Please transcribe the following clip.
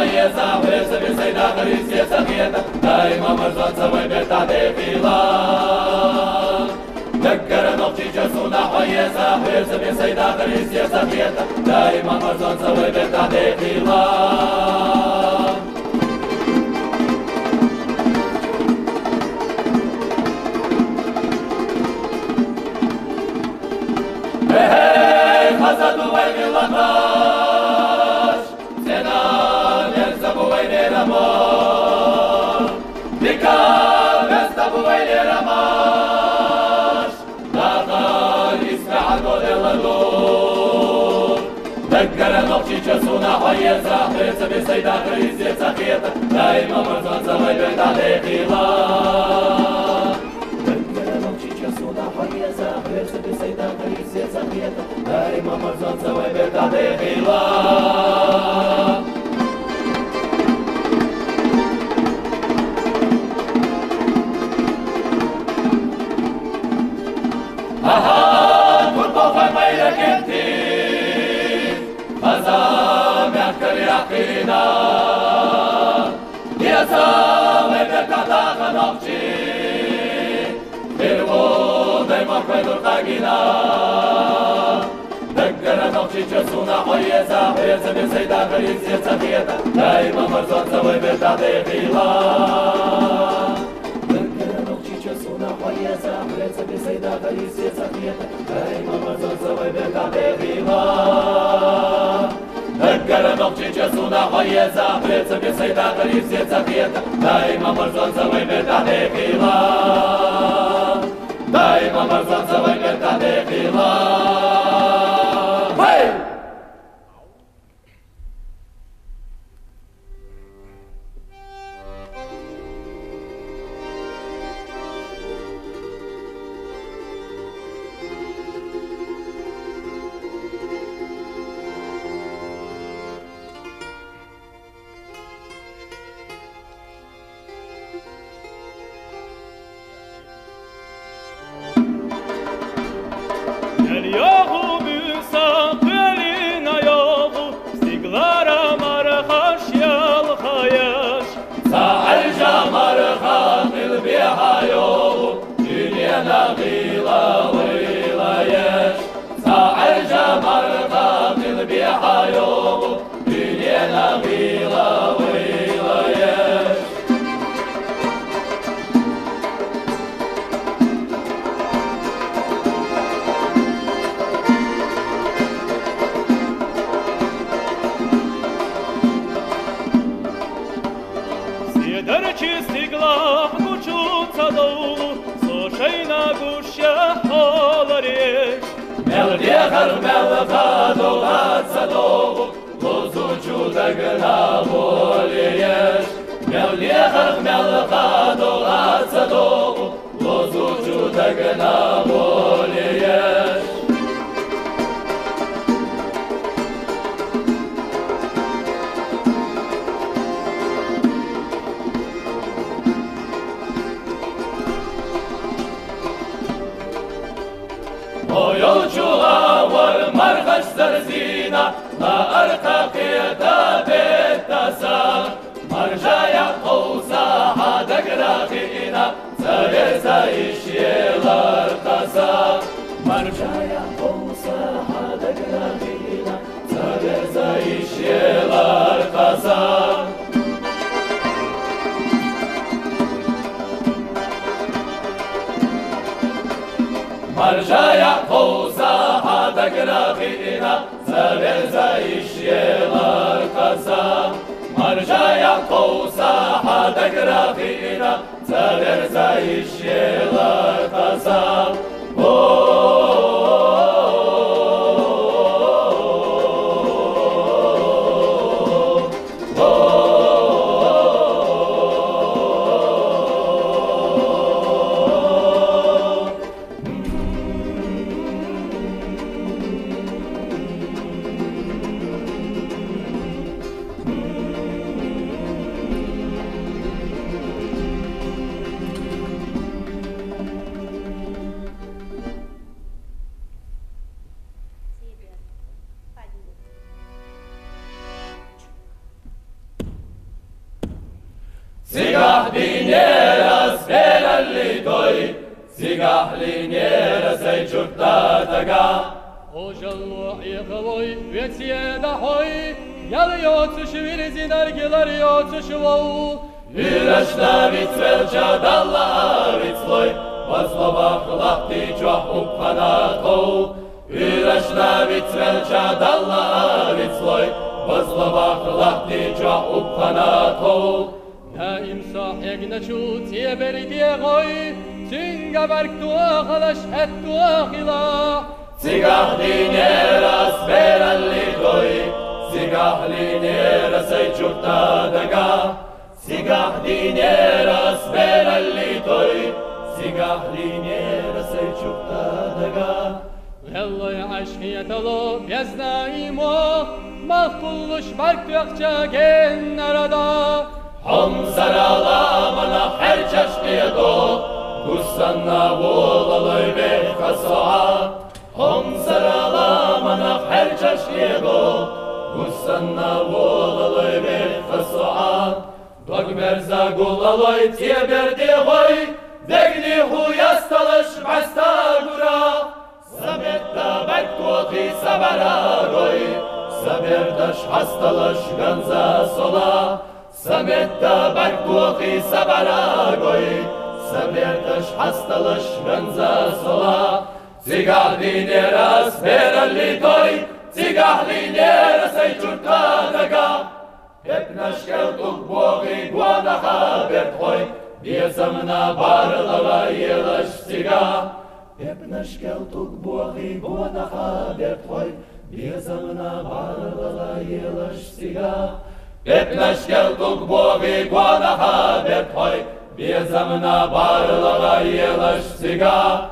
hoieza, hoieza, bisejda, Hristie Savieta, дай мама ждаться в обетade vila. Деккара ночи часу на hoieza, hoieza, bisejda, Hristie Savieta, дай мама ждаться в обетade vila. Задувай милотаж, цена не забывай не рамаш, века без забывай не рамаш, нахар искаго деладу. Деккара ночи часу на hoieza, hoieza, bisejda, Hristie Savieta, дай мама ждаться в обетade vila. Hoieza, bisejda, Hristie Savieta, дай мама ждаться в обетade vila. Aha, kurbocha meira kenti, azam yakar yakina, yazam ebekata khanokchi, Mokvedur Tagina Деккара ночи часу на hoieza, hoieza, bisejda, Hristie Savieta, дай мама ждаться в обетade vila. Деккара ночи часу на hoieza, hoieza, bisejda, Hristie Savieta, дай мама ждаться в обетade vila. Деккара ночи часу на hoieza, hoieza, bisejda, Hristie Savieta, дай мама ждаться в обетade vila. Дай мама ждаться в обетade vila. Hey! Marjaya Kosa Hadagrafina, Zaverza Ishyelar Kasa. Marjaya Kosa Hadagrafina, Zaverza Ishyelar Kasa. Sigahlinera sei ciurta daga. Ojallo iqloy vetsiye dahoy Yalıyor şivirizi nargilar yoçuşvol Ürashna vitsvelcha dalla vitsloi, Vazlova khlakti joh upkanato. Ürashna vitsvelcha dalla vitsloi, Vazlova khlakti joh upkanato. Naim saheg nachu tiye berdiye goy Tinga berk tua khalash et tua khila Sigahlinera speralli doi, Sigahlinera sei ciurta daga. Sigahlinera speralli doi, Sigahlinera sei ciurta daga. Yalloy aşkiyet alo yaznaimo Mahpulluş berk tuakça gen arada Hom sarala mana her çeşmeye do, Kusanna volalı ve kasoa. Hom sarala mana her çeşmeye do, Kusanna volalı ve kasoa. Dogmerza gulaloy tiye berdi hoy, Degli huyas talış basta gura. Sabetta bektuhi sabara goy, Saberdaş hastalış ganza sola. Sametta bektuhi sabara goy, Saberdaş hastalış ganza sola. Sigahlinera speralli toy, Sigahlinera sei ciurta daga. Hep naşkeltuk boği guanaha berthoy, Biezamna barlava yelaş siga. Hep naşkeltuk boği guanaha berthoy, Biezamna barlava yelaş siga. Hep naşkeltuk boği guanaha berthoy, Biezamna barlava yelaş siga.